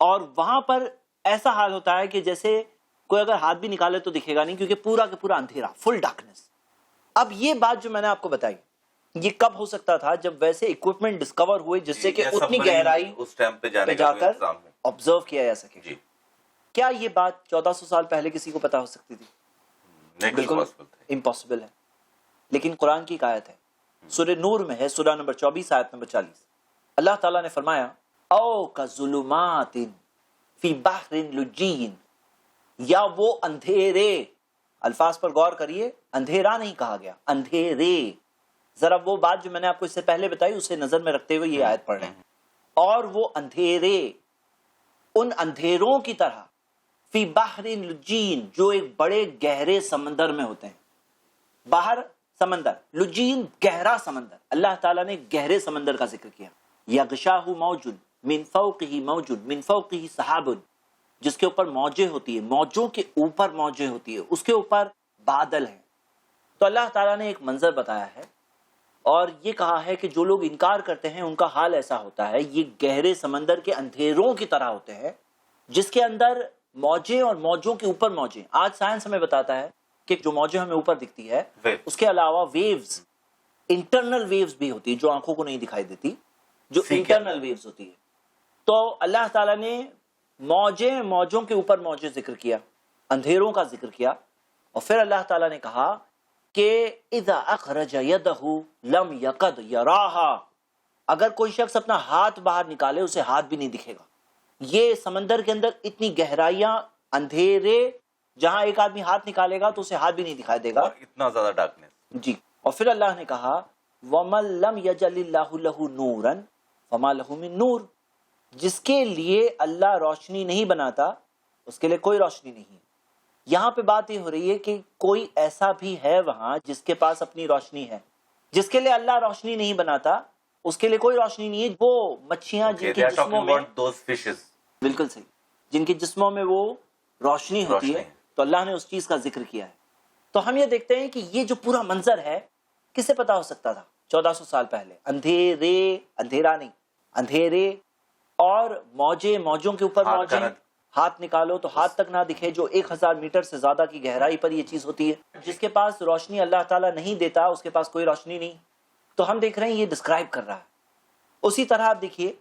اور وہاں پر ایسا حال ہوتا ہے کہ جیسے کوئی اگر ہاتھ بھی نکالے تو دکھے گا نہیں، کیونکہ پورا کا پورا اندھیرا، فل ڈارکنس۔ اب یہ بات جو میں نے آپ کو بتائی، یہ کب ہو سکتا تھا؟ جب ویسے اکوپمنٹ ڈسکور ہوئے جس سے کہ اتنی گہرائی اس ٹائم پہ جانے جا کا کر انتظام ہے۔ آبزرو کیا جا سکے۔ جی کیا یہ بات 1400 سال پہلے کسی کو پتا ہو سکتی تھی؟ بالکل بالکل امپاسبل ہے۔ لیکن قرآن کی ایک آیت ہے، سورہ نور میں ہے، سورہ نمبر 24 آیت نمبر 40، اللہ تعالیٰ نے فرمایا او کظلمات فی بحر لجین، یا وہ اندھیرے، الفاظ پر غور کریے، اندھیرا نہیں کہا گیا، اندھیرے۔ ذرا وہ بات جو میں نے آپ کو اس سے پہلے بتائی اسے نظر میں رکھتے ہوئے یہ آیت پڑھ رہے ہیں، اور وہ اندھیرے ان اندھیروں کی طرح، فی بحر لجین، جو ایک بڑے گہرے سمندر میں ہوتے ہیں۔ باہر سمندر، لجین گہرا سمندر، اللہ تعالیٰ نے گہرے سمندر کا ذکر کیا۔ یغشاہ موج من فوقہ موج من فوقہ سحاب، جس کے اوپر موجیں ہوتی ہے، موجوں کے اوپر موجیں ہوتی ہے، اس کے اوپر بادل ہیں۔ تو اللہ تعالیٰ نے ایک منظر بتایا ہے اور یہ کہا ہے کہ جو لوگ انکار کرتے ہیں ان کا حال ایسا ہوتا ہے، یہ گہرے سمندر کے اندھیروں کی طرح ہوتے ہیں جس کے اندر موجیں اور موجوں کے اوپر موجیں۔ آج سائنس ہمیں بتاتا ہے کہ جو موجیں ہمیں اوپر دکھتی ہے اس کے علاوہ ویوز، انٹرنل ویوز بھی ہوتی ہے جو آنکھوں کو نہیں دکھائی دیتی، جو انٹرنل ویوز ہوتی ہے۔ تو اللہ تعالیٰ نے موجوں کے اوپر موجیں ذکر کیا، اندھیروں کا ذکر کیا، اور پھر اللہ تعالیٰ نے کہا کہ اذا اخرج یدہ لم یقد یراہا، اگر کوئی شخص اپنا ہاتھ باہر نکالے اسے ہاتھ بھی نہیں دکھے گا۔ یہ سمندر کے اندر اتنی گہرائیاں، اندھیرے، جہاں ایک آدمی ہاتھ نکالے گا تو اسے ہاتھ بھی نہیں دکھائی دے گا، اور اتنا زیادہ ڈارکنس۔ جی۔ اور پھر اللہ نے کہا وَمَن لَّمْ يَجْعَلِ اللَّهُ لَهُ نُورًا فَمَا لَهُ مِن نُور، جس کے لیے اللہ روشنی نہیں بناتا اس کے لیے کوئی روشنی نہیں۔ یہاں پہ بات یہ ہو رہی ہے کہ کوئی ایسا بھی ہے وہاں جس کے پاس اپنی روشنی ہے، جس کے لیے اللہ روشنی نہیں بناتا اس کے لیے کوئی روشنی نہیں ہے۔ وہ مچھیاں جن کے جسموں میں، بالکل صحیح، جن کے جسموں میں وہ روشنی ہوتی ہے، تو اللہ نے اس چیز کا ذکر کیا ہے۔ تو ہم یہ دیکھتے ہیں کہ یہ جو پورا منظر ہے کسے پتا ہو سکتا تھا 1400 سال پہلے؟ اندھیرے، اندھیرا نہیں، اندھیرے، اور موجوں کے اوپر موجیں، ہاتھ نکالو تو ہاتھ تک نہ دکھے، جو 1000 میٹر سے زیادہ کی گہرائی پر یہ چیز ہوتی ہے۔ جس کے پاس روشنی اللہ تعالیٰ نہیں دیتا اس کے پاس کوئی روشنی نہیں۔ تو ہم دیکھ رہے ہیں یہ ڈسکرائب کر رہا ہے۔ اسی طرح آپ دیکھیے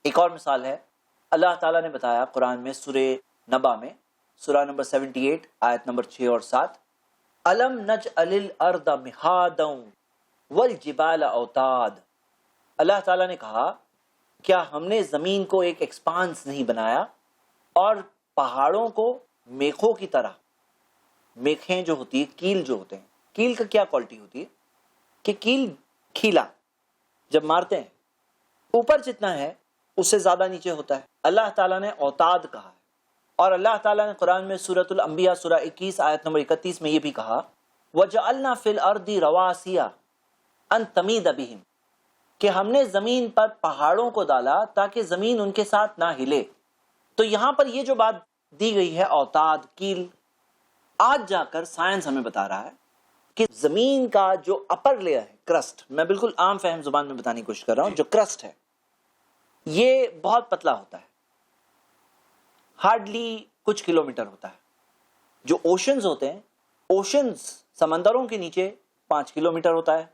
ایک اور مثال ہے، اللہ تعالیٰ نے بتایا قرآن میں سورہ نبا میں، سورہ نمبر 78 آیت نمبر 6 اور 7، الم نجعل الارض مہادا والجبال اوتاد، اللہ تعالیٰ نے کہا کیا ہم نے زمین کو ایک ایکسپانس نہیں بنایا اور پہاڑوں کو میخوں کی طرح، میخیں جو ہوتی ہے، کیل جو ہوتے ہیں، کیل کا کیا کوالٹی ہوتی ہے کہ کیل کھیلا جب مارتے ہیں اوپر جتنا ہے اس سے زیادہ نیچے ہوتا ہے، اللہ تعالیٰ نے اوتاد کہا ہے۔ اور اللہ تعالیٰ نے قرآن میں سورۃ الانبیاء سورہ 21 آیت نمبر 31 میں یہ بھی کہا وَجَعَلْنَا فِي الْأَرْضِ رَوَاسِيَ أَن تَمِيدَ بِهِمْ، کہ ہم نے زمین پر پہاڑوں کو ڈالا تاکہ زمین ان کے ساتھ نہ ہلے۔ تو یہاں پر یہ جو بات دی گئی ہے اوتاد، کیل، آج جا کر سائنس ہمیں بتا رہا ہے کہ زمین کا جو اپر لیئر ہے، کرسٹ، میں بالکل عام فہم زبان میں بتانے کی کوشش کر رہا ہوں، جو کرسٹ ہے یہ بہت پتلا ہوتا ہے، ہارڈلی کچھ کلومیٹر ہوتا ہے۔ جو اوشنز ہوتے ہیں، اوشنز سمندروں کے نیچے 5 کلومیٹر ہوتا ہے،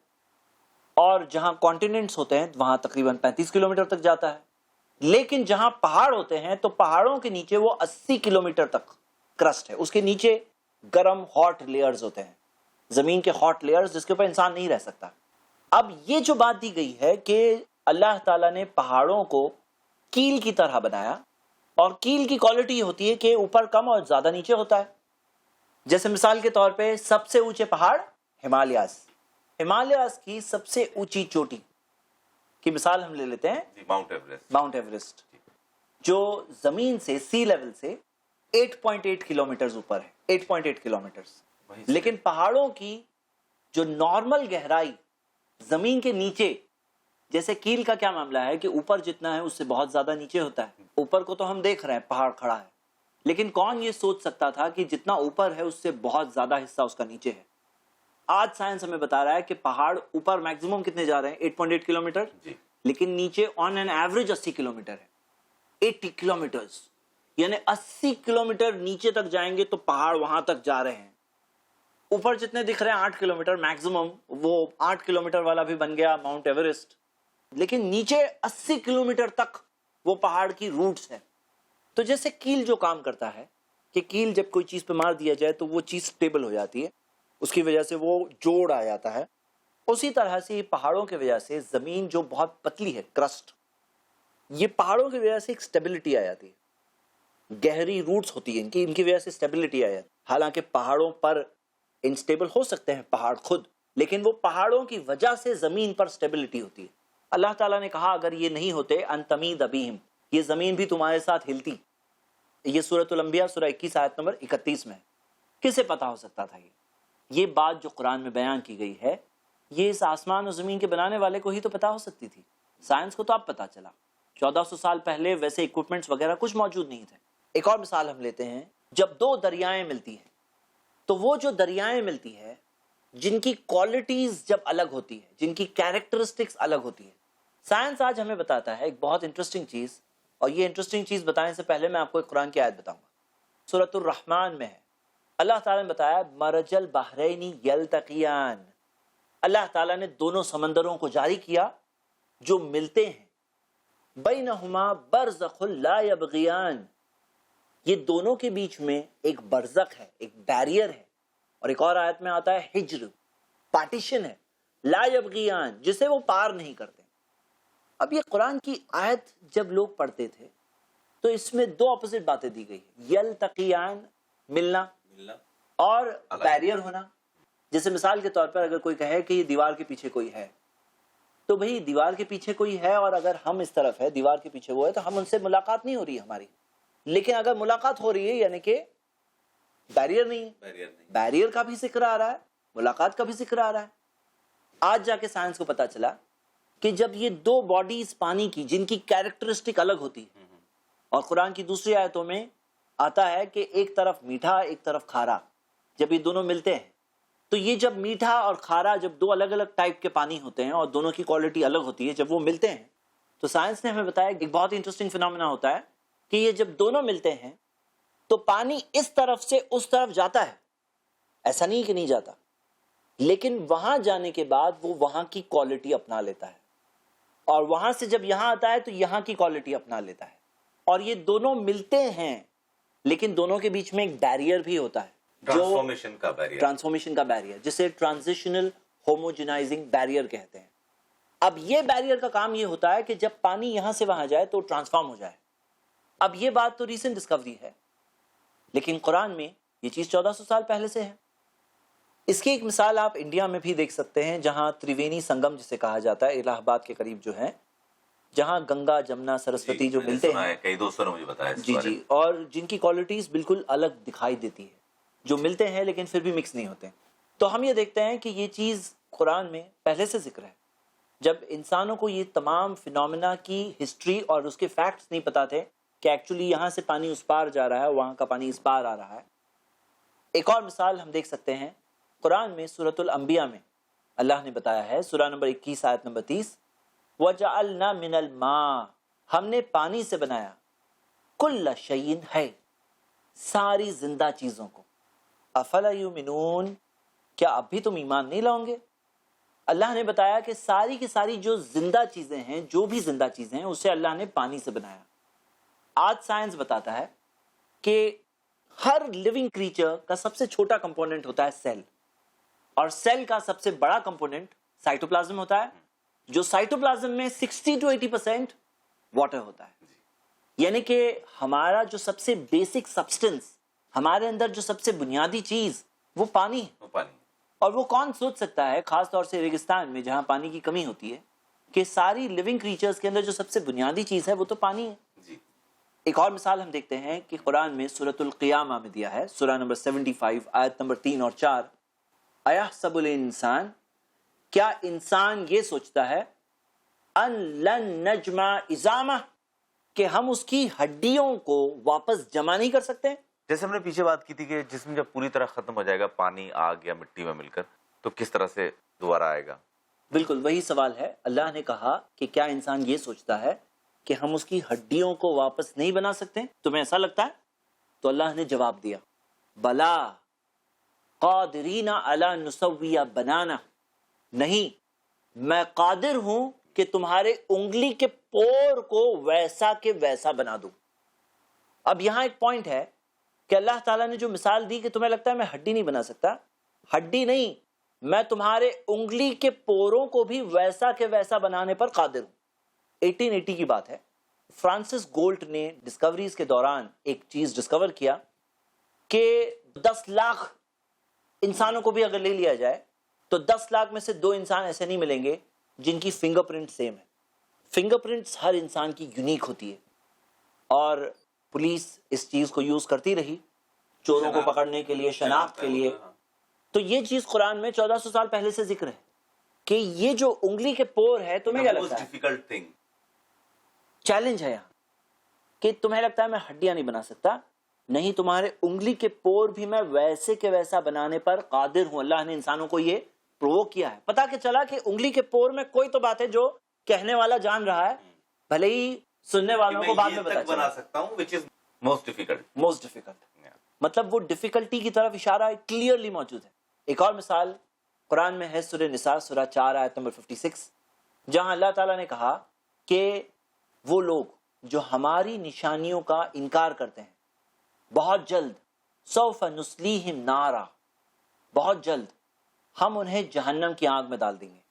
اور جہاں کانٹیننٹس ہوتے ہیں وہاں تقریباً 35 کلومیٹر تک جاتا ہے۔ لیکن جہاں پہاڑ ہوتے ہیں تو پہاڑوں کے نیچے وہ 80 کلومیٹر تک کرسٹ ہے، اس کے نیچے گرم ہاٹ لیئرز ہوتے ہیں، زمین کے ہاٹ لیئرز جس کے اوپر انسان نہیں رہ سکتا۔ اب یہ جو بات دی گئی ہے کہ اللہ تعالیٰ نے پہاڑوں کو کیل کی طرح بنایا، اور کیل کی کوالٹی ہوتی ہے کہ اوپر کم اور زیادہ نیچے ہوتا ہے۔ جیسے مثال کے طور پہ سب سے اونچے پہاڑ ہمالیاز کی سب سے اونچی چوٹی کی مثال ہم لے لیتے ہیں ماؤنٹ ایوریسٹ، جو زمین سے، سی لیول سے 8.8 کلومیٹر اوپر ہے، 8.8 کلومیٹر۔ لیکن پہاڑوں کی جو نارمل گہرائی زمین کے نیچے، جیسے کیل کا کیا معاملہ ہے کہ اوپر جتنا ہے اس سے بہت زیادہ نیچے ہوتا ہے۔ اوپر کو تو ہم دیکھ رہے ہیں پہاڑ کھڑا ہے، لیکن کون یہ سوچ سکتا تھا کہ جتنا اوپر ہے اس سے بہت زیادہ حصہ اس کا نیچے ہے۔ آج سائنس ہمیں بتا رہا ہے کہ پہاڑ اوپر میکسیمم کتنے جا رہے ہیں، 8.8 کلومیٹر، لیکن نیچے آن این ایوریج 80 کلومیٹر ہے، 80 کلومیٹرز یعنی 80 کلومیٹر نیچے تک جائیں گے تو پہاڑ وہاں تک جا رہے ہیں. اوپر جتنے دکھ رہے ہیں 8 کلومیٹر میکسیمم، وہ 8 کلومیٹر والا بھی بن گیا ماؤنٹ ایوریسٹ، لیکن نیچے 80 کلومیٹر تک وہ پہاڑ کی روٹس ہیں. تو جیسے کیل جو کام کرتا ہے کہ کیل جب کوئی چیز پہ مار دیا جائے تو وہ چیز سٹیبل ہو جاتی ہے، اس کی وجہ سے وہ جوڑ آ جاتا ہے، اسی طرح سے یہ پہاڑوں کی وجہ سے زمین جو بہت پتلی ہے، کرسٹ، یہ پہاڑوں کی وجہ سے ایک سٹیبلٹی آ جاتی ہے، گہری روٹس ہوتی ہیں ان کی وجہ سے سٹیبلٹی آ جاتی ہے. حالانکہ پہاڑوں پر انسٹیبل ہو سکتے ہیں پہاڑ خود، لیکن وہ پہاڑوں کی وجہ سے زمین پر سٹیبلٹی ہوتی ہے. اللہ تعالیٰ نے کہا اگر یہ نہیں ہوتے ان تمید بہم، یہ زمین بھی تمہارے ساتھ ہلتی. یہ سورۃ الانبیاء سورہ 21 آیت نمبر 31 میں. کسے پتا ہو سکتا تھا یہ بات جو قرآن میں بیان کی گئی ہے، یہ اس آسمان اور زمین کے بنانے والے کو ہی تو پتا ہو سکتی تھی. سائنس کو تو اب پتا چلا، 1400 سال پہلے ویسے ایکوپمنٹس وغیرہ کچھ موجود نہیں تھے. ایک اور مثال ہم لیتے ہیں، جب دو دریائیں ملتی ہیں تو وہ جو دریائیں ملتی ہے جن کی کوالٹیز جب الگ ہوتی ہے، جن کی کیریکٹرسٹکس الگ ہوتی ہے، سائنس آج ہمیں بتاتا ہے ایک بہت انٹرسٹنگ چیز. اور یہ انٹرسٹنگ چیز بتانے سے پہلے میں آپ کو ایک قرآن کی آیت بتاؤں گا. سورۃ الرحمن میں ہے، اللہ تعالیٰ نے بتایا مرج البحرین یلتقیان، اللہ تعالیٰ نے دونوں سمندروں کو جاری کیا جو ملتے ہیں، بینہما برزخ لا یبغیان، یہ دونوں کے بیچ میں ایک برزخ ہے، ایک بیریئر ہے. اور ایک اور آیت میں آتا ہے حجر، پارٹیشن ہے، لا یبغیان، جسے وہ پار نہیں کرتے. اب یہ قرآن کی آیت جب لوگ پڑھتے تھے تو اس میں دو اپوزٹ باتیں دی گئی ہیں، یلتقیان ملنا اور بیریئر ہونا. جیسے مثال کے طور پر اگر کوئی کہے کہ یہ دیوار کے پیچھے کوئی ہے، تو بھئی دیوار کے پیچھے کوئی ہے اور اگر ہم اس طرف ہے، دیوار کے پیچھے وہ ہے، تو ہم ان سے ملاقات نہیں ہو رہی ہے ہماری. لیکن اگر ملاقات ہو رہی ہے یعنی کہ بیریئر نہیں ہے، بیریئر کا بھی ذکر آ رہا ہے، ملاقات کا بھی ذکر آ رہا ہے. آج جا کے سائنس کو پتا چلا کہ جب یہ دو باڈیز پانی کی جن کی کیریکٹرسٹک الگ ہوتی ہے، اور قرآن کی دوسری آیتوں میں آتا ہے کہ ایک طرف میٹھا ایک طرف کھارا، جب یہ دونوں ملتے ہیں تو یہ جب میٹھا اور کھارا جب دو الگ الگ ٹائپ کے پانی ہوتے ہیں اور دونوں کی کوالٹی الگ ہوتی ہے، جب وہ ملتے ہیں تو سائنس نے ہمیں بتایا کہ ایک بہت انٹرسٹنگ فینومینا ہوتا ہے کہ یہ جب دونوں ملتے ہیں تو پانی اس طرف سے اس طرف جاتا ہے، ایسا نہیں کہ نہیں جاتا، لیکن وہاں جانے کے بعد وہ وہاں کی کوالٹی اپنا لیتا ہے، اور وہاں سے جب یہاں آتا ہے تو یہاں کی کوالٹی اپنا لیتا ہے. اور یہ دونوں ملتے ہیں لیکن دونوں کے بیچ میں ایک بیریئر بھی ہوتا ہے، ٹرانسفارمیشن کا بیریئر، جسے ٹرانزیشنل ہوموجنائزنگ بیریئر کہتے ہیں. اب یہ بیریئر کا کام یہ ہوتا ہے کہ جب پانی یہاں سے وہاں جائے تو ٹرانسفارم ہو جائے. اب یہ بات تو ریسنٹ ڈسکوری ہے، لیکن قرآن میں یہ چیز 1400 سال پہلے سے ہے. اس کی ایک مثال آپ انڈیا میں بھی دیکھ سکتے ہیں، جہاں تریوینی سنگم جسے کہا جاتا ہے، الہ آباد کے قریب جو ہے، جہاں گنگا جمنا سرسوتی جو ملتے ہیں، کئی دوستوں نے مجھے بتایا جی، اور جن کی کوالٹیز بالکل الگ دکھائی دیتی ہے، جو ملتے ہیں لیکن پھر بھی مکس نہیں ہوتے. تو ہم یہ دیکھتے ہیں کہ یہ چیز قرآن میں پہلے سے ذکر ہے. جب انسانوں کو یہ تمام فینومینا کی ہسٹری اور اس کے فیکٹس نہیں پتا تھے کہ ایکچولی یہاں سے پانی اس پار جا رہا ہے، وہاں کا پانی اس پار آ رہا ہے. ایک اور مثال ہم دیکھ سکتے ہیں قرآن میں، سورۃ الانبیاء میں اللہ نے بتایا ہے، سورہ نمبر 21 آیت نمبر 30، وَجَعَلْنَا مِنَ الْمَاءِ، ہم نے پانی سے بنایا، كُلَّ شَيْءٍ ہے، ساری زندہ چیزوں کو. أَفَلَا يُؤْمِنُونَ، کیا اب بھی تم ایمان نہیں لاؤ گے؟ اللہ نے بتایا کہ ساری کی ساری جو زندہ چیزیں ہیں، جو بھی زندہ چیزیں ہیں، اسے اللہ نے پانی سے بنایا. آج سائنس بتاتا ہے کہ ہر لیونگ کریچر کا سب سے چھوٹا کمپوننٹ ہوتا ہے سیل، اور سیل کا سب سے بڑا کمپوننٹ سائٹوپلازم ہوتا ہے، جو سائٹوپلازم میں 60 to 80% واٹر ہوتا ہے. یعنی کہ ہمارا جو سب سے بیسک سبسٹنس، ہمارے اندر جو سب سے بنیادی چیز، وہ پانی ہے. اور وہ کون سوچ سکتا ہے، خاص طور سے ریگستان میں جہاں پانی کی کمی ہوتی ہے، کہ ساری لیونگ کریچرز کے اندر جو سب سے بنیادی چیز ہے وہ تو پانی ہے. ایک اور مثال ہم دیکھتے ہیں کہ قرآن میں سورۃ القیامہ میں دیا ہے، سورہ نمبر 75 آیت نمبر 3 اور 4، اَيَحْسَبُ الْإِنسَانُ، کیا انسان یہ سوچتا ہے، ان لن نجمع عظامہ، کہ ہم اس کی ہڈیوں کو واپس جمع نہیں کر سکتے. جیسے ہم نے پیچھے بات کی تھی کہ جسم جب پوری طرح ختم ہو جائے گا، پانی آگ یا مٹی میں مل کر، تو کس طرح سے دوبارہ آئے گا؟ بالکل وہی سوال ہے. اللہ نے کہا کہ کیا انسان یہ سوچتا ہے کہ ہم اس کی ہڈیوں کو واپس نہیں بنا سکتے؟ تمہیں ایسا لگتا ہے؟ تو اللہ نے جواب دیا بلا قادرین علی نسوی بنانا، نہیں، میں قادر ہوں کہ تمہارے انگلی کے پور کو ویسا کے ویسا بنا دوں۔ اب یہاں ایک پوائنٹ ہے کہ اللہ تعالیٰ نے جو مثال دی کہ تمہیں لگتا ہے میں ہڈی نہیں بنا سکتا، ہڈی نہیں، میں تمہارے انگلی کے پوروں کو بھی ویسا کے ویسا بنانے پر قادر ہوں۔ 1880 کی بات ہے، فرانسس گولٹ نے ڈسکوریز کے دوران ایک چیز ڈسکور کیا کہ 10 لاکھ انسانوں کو بھی اگر لے لیا جائے تو 10 لاکھ میں سے 2 انسان ایسے نہیں ملیں گے جن کی فنگر پرنٹ سیم ہے۔ فنگر پرنٹس ہر انسان کی یونیک ہوتی ہے، اور پولیس اس چیز کو یوز کرتی رہی چوروں کو پکڑنے کے لیے، شناخت کے لیے۔ تو یہ چیز قرآن میں 1400 سال پہلے سے ذکر ہے کہ یہ جو انگلی کے پور ہے، تمہیں کیا لگتا ہے؟ چیلنج ہے یہاں کہ تمہیں لگتا ہے میں ہڈیاں نہیں بنا سکتا، نہیں، تمہارے انگلی کے پور بھی میں ویسے کے ویسا بنانے پر قادر ہوں۔ اللہ نے انسانوں کو یہ پرووک کیا ہے۔ پتا کہ چلا کہ انگلی کے پور میں کوئی تو بات ہے جو کہنے والا جان رہا ہے، بھلے ہی سننے والوں کو بعد میں پتا چلا۔ بنا سکتا ہوں which is most difficult. مطلب وہ ڈیفیکلٹی کی طرف اشارہ کلیئرلی موجود ہے۔ ایک اور مثال قرآن میں ہے، سورہ نساء سورہ 4 آیت نمبر 56، جہاں اللہ تعالیٰ نے کہا کہ وہ لوگ جو ہماری نشانیوں کا انکار کرتے ہیں، بہت جلد سوف نصلیہم نارا، بہت جلد ہم انہیں جہنم کی آگ میں ڈال دیں گے۔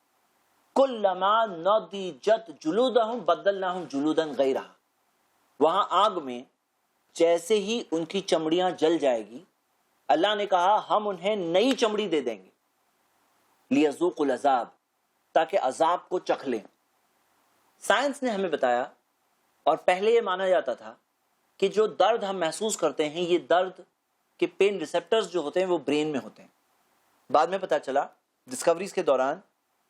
کلما نضجت جلودہم بدلناہم جلودا غیرہا، وہاں آگ میں جیسے ہی ان کی چمڑیاں جل جائے گی، اللہ نے کہا ہم انہیں نئی چمڑی دے دیں گے، لیذوقوا العذاب، تاکہ عذاب کو چکھ لیں۔ سائنس نے ہمیں بتایا، اور پہلے یہ مانا جاتا تھا کہ جو درد ہم محسوس کرتے ہیں، یہ درد کے پین ریسپٹرز جو ہوتے ہیں وہ برین میں ہوتے ہیں۔ بعد میں پتا چلا ڈسکوریز کے دوران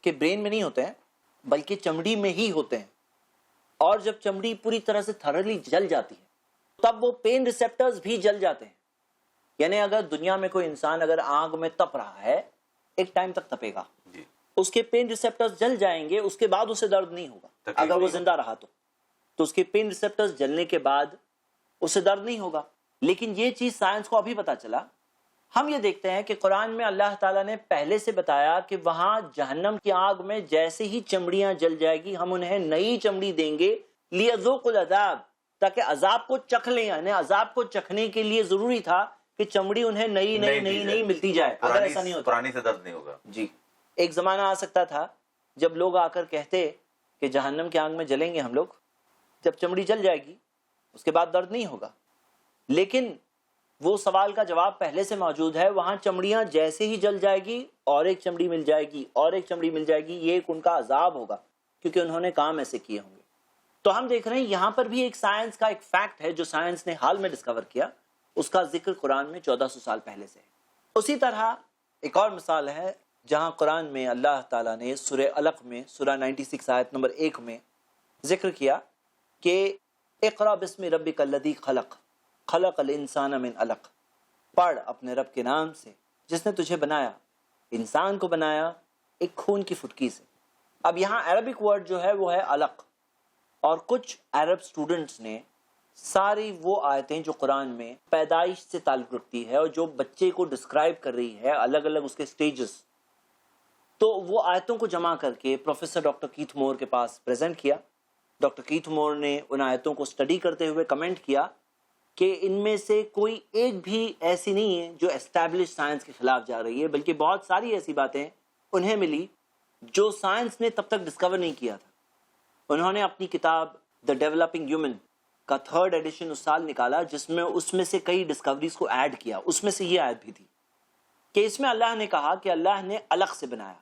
کہ برین میں نہیں ہوتے ہیں بلکہ چمڑی میں ہی ہوتے ہیں، اور جب چمڑی پوری طرح سے تھرلی جل جاتی ہے تب وہ پین ریسپٹرز بھی جل جاتے ہیں۔ یعنی اگر دنیا میں کوئی انسان اگر آگ میں تپ رہا ہے، ایک ٹائم تک تپے گا، اس کے پین ریسپٹرز جل جائیں گے، اس کے بعد اسے درد نہیں ہوگا۔ اگر وہ زندہ رہا تو اس کے پین ریسپٹرز جلنے کے بعد اسے درد نہیں ہوگا۔ لیکن یہ چیز سائنس کو ابھی پتا چلا۔ ہم یہ دیکھتے ہیں کہ قرآن میں اللہ تعالیٰ نے پہلے سے بتایا کہ وہاں جہنم کی آگ میں جیسے ہی چمڑیاں جل جائے گی، ہم انہیں نئی چمڑی دیں گے، لیذوقوا العذاب، تاکہ عذاب کو چکھ لیں۔ یعنی عذاب کو چکھنے کے لیے ضروری تھا کہ چمڑی انہیں نئی ملتی جائے، اگر ایسا نہیں ہوتا پرانی سے درد نہیں ہوگا۔ جی، ایک زمانہ آ سکتا تھا جب لوگ آ کر کہتے کہ جہنم کی آگ میں جلیں گے ہم لوگ، جب چمڑی جل جائے گی اس کے بعد درد نہیں ہوگا۔ لیکن وہ سوال کا جواب پہلے سے موجود ہے، وہاں چمڑیاں جیسے ہی جل جائے گی اور ایک چمڑی مل جائے گی اور ایک چمڑی مل جائے گی، یہ ایک ان کا عذاب ہوگا کیونکہ انہوں نے کام ایسے کیے ہوں گے۔ تو ہم دیکھ رہے ہیں یہاں پر بھی ایک سائنس کا ایک فیکٹ ہے جو سائنس نے حال میں ڈسکور کیا، اس کا ذکر قرآن میں 1400 سال پہلے سے ہے۔ اسی طرح ایک اور مثال ہے جہاں قرآن میں اللہ تعالیٰ نے سورہ علق میں سورہ 96 آیت نمبر 1 میں ذکر کیا کہ اقرأ بسم ربک الذی خلق، خلق الانسان من علق، پڑھ اپنے رب کے نام سے جس نے تجھے بنایا، انسان کو بنایا ایک خون کی فٹکی سے۔ اب یہاں عربک ورڈ جو ہے وہ ہے علق، اور کچھ عرب سٹوڈنٹس نے ساری وہ آیتیں جو قرآن میں پیدائش سے تعلق رکھتی ہے اور جو بچے کو ڈسکرائب کر رہی ہے، الگ الگ اس کے سٹیجز، تو وہ آیتوں کو جمع کر کے پروفیسر ڈاکٹر کیتھ مور کے پاس پریزنٹ کیا۔ ڈاکٹر کیتھ مور نے ان آیتوں کو اسٹڈی کرتے ہوئے کمنٹ کیا کہ ان میں سے کوئی ایک بھی ایسی نہیں ہے جو اسٹیبلش سائنس کے خلاف جا رہی ہے، بلکہ بہت ساری ایسی باتیں انہیں ملی جو سائنس نے تب تک ڈسکور نہیں کیا تھا۔ انہوں نے اپنی کتاب دا ڈیولپنگ ہیومن کا 3rd ایڈیشن اس سال نکالا، جس میں اس میں سے کئی ڈسکوریز کو ایڈ کیا۔ اس میں سے یہ آیت بھی تھی کہ اس میں اللہ نے کہا کہ اللہ نے علق سے بنایا۔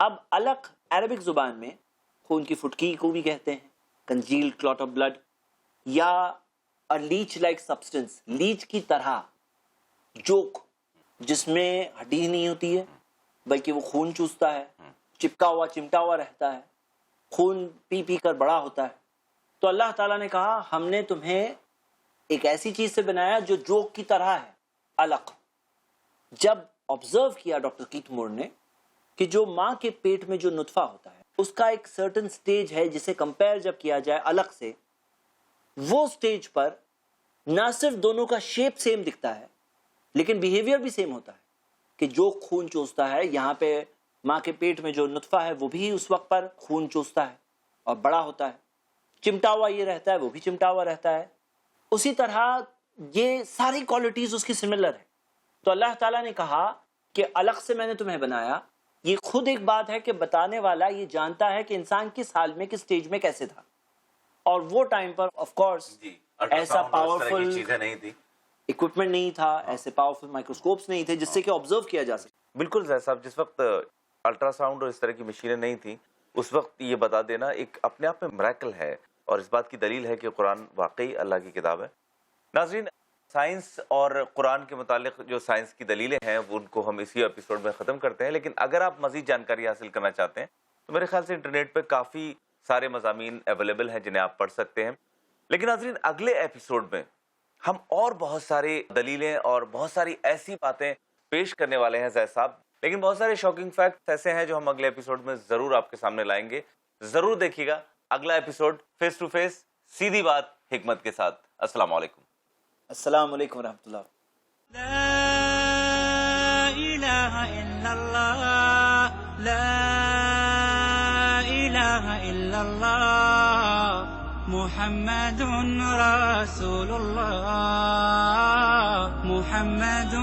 اب علق عربک زبان میں خون کی فٹکی کو بھی کہتے ہیں، کنجیل کلاٹ آف بلڈ، یا لیچ لائک سبسٹنس، لیچ کی طرح جوک، جس میں ہڈی نہیں ہوتی ہے بلکہ وہ خون چوستا ہے، چپکا ہوا چمٹا ہوا رہتا ہے، خون پی پی کر بڑا ہوتا ہے۔ تو اللہ تعالیٰ نے کہا ہم نے تمہیں ایک ایسی چیز سے بنایا جو جوک کی طرح ہے، علق۔ جب آبزرو کیا ڈاکٹر کیتھ مور نے کہ جو ماں کے پیٹ میں جو نطفہ ہوتا ہے اس کا ایک سرٹن سٹیج ہے جسے کمپیئر جب کیا جائے الگ سے، وہ سٹیج پر نہ صرف دونوں کا شیپ سیم دکھتا ہے لیکن بیہیویئر بھی سیم ہوتا ہے، کہ جو خون چوستا ہے، یہاں پہ ماں کے پیٹ میں جو نطفہ ہے وہ بھی اس وقت پر خون چوستا ہے اور بڑا ہوتا ہے، چمٹا ہوا یہ رہتا ہے، وہ بھی چمٹا ہوا رہتا ہے، اسی طرح یہ ساری کوالٹیز اس کی سملر ہے۔ تو اللہ تعالیٰ نے کہا کہ الگ سے میں نے تمہیں بنایا، یہ خود ایک بات ہے کہ بتانے والا یہ جانتا ہے کہ انسان کس حال میں، کس سٹیج میں کیسے تھا، اور وہ ٹائم پر آف کورس ایسا پاورفل چیزیں نہیں تھی، اکوپمنٹ نہیں تھا، ایسے پاورفل مائکروسکوپس نہیں تھے جس سے کہ آبزرو کیا جا سکے۔ بالکل زید صاحب، جس وقت الٹرا ساؤنڈ اور اس طرح کی مشینیں نہیں تھیں، اس وقت یہ بتا دینا ایک اپنے آپ میں میریکل ہے، اور اس بات کی دلیل ہے کہ قرآن واقعی اللہ کی کتاب ہے۔ ناظرین، سائنس اور قرآن کے متعلق جو سائنس کی دلیلیں ہیں ان کو ہم اسی ایپیسوڈ میں ختم کرتے ہیں، لیکن اگر آپ مزید جانکاری حاصل کرنا چاہتے ہیں تو میرے خیال سے انٹرنیٹ پہ کافی سارے مضامین اویلیبل ہیں جنہیں آپ پڑھ سکتے ہیں۔ لیکن ناظرین، اگلے ایپیسوڈ میں ہم اور بہت ساری دلیلیں اور بہت ساری ایسی باتیں پیش کرنے والے ہیں زید صاحب، لیکن بہت سارے شاکنگ فیکٹس ایسے ہیں جو ہم اگلے ایپیسوڈ میں ضرور آپ کے سامنے لائیں گے۔ ضرور دیکھیے گا اگلا ایپیسوڈ فیس ٹو فیس، سیدھی بات حکمت کے ساتھ۔ السلام علیکم۔ السلام علیکم ورحمۃ اللہ۔ لا إله إلا الله، لا إله إلا الله، محمد رسول الله، محمد